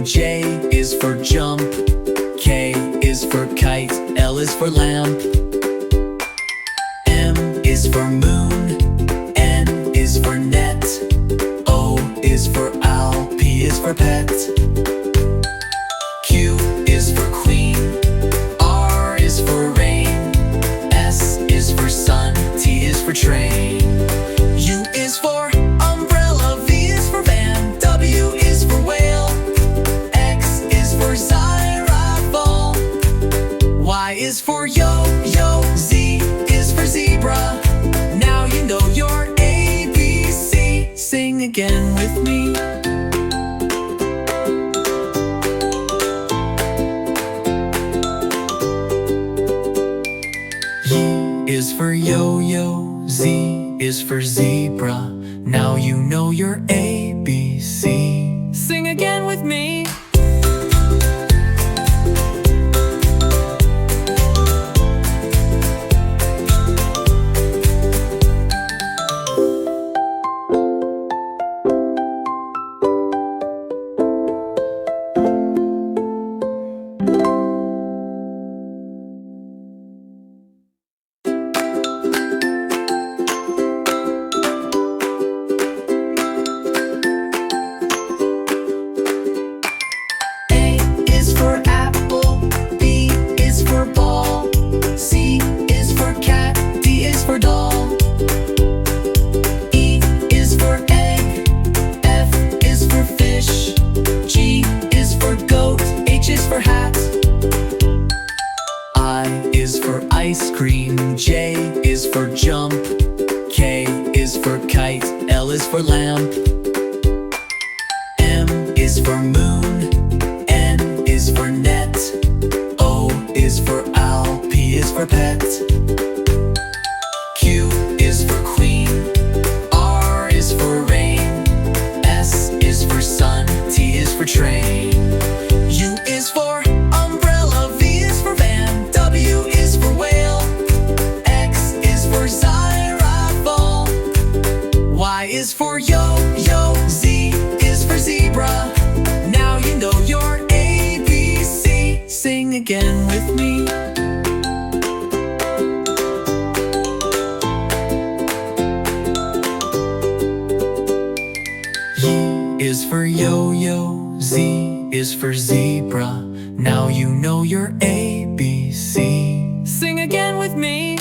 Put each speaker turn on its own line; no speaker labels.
cream. J is for jump. K is for kite. L is for lamp. M is for moon. N is for net. O is for owl. P is for pet. Q is for queen. R is for rain. S is for sun. T is for train. U is for umbrella. V is for van. W is for whale. X is for xylophone. Y is for yo-yo. Z is for zebra. Now you know your ABC. Sing again with me. Y is for yo-yo. Z is for zebra. Now you know your ABC. Sing again with me. Ice cream. J is for jump. K is for kite. L is for lamp. M is for moon. N is for net. O is for owl. P is for pet. Q is for queen. R is for rain. S is for sun. T is for train. U is for umbrella. V is for van. W is for whale. X is for xylophone. Y is for yo-yo. Z is for zebra. Now you know your ABC. Sing again with me. Y is for yo-yo. Z is for zebra. Now you know your ABC. Sing again with me.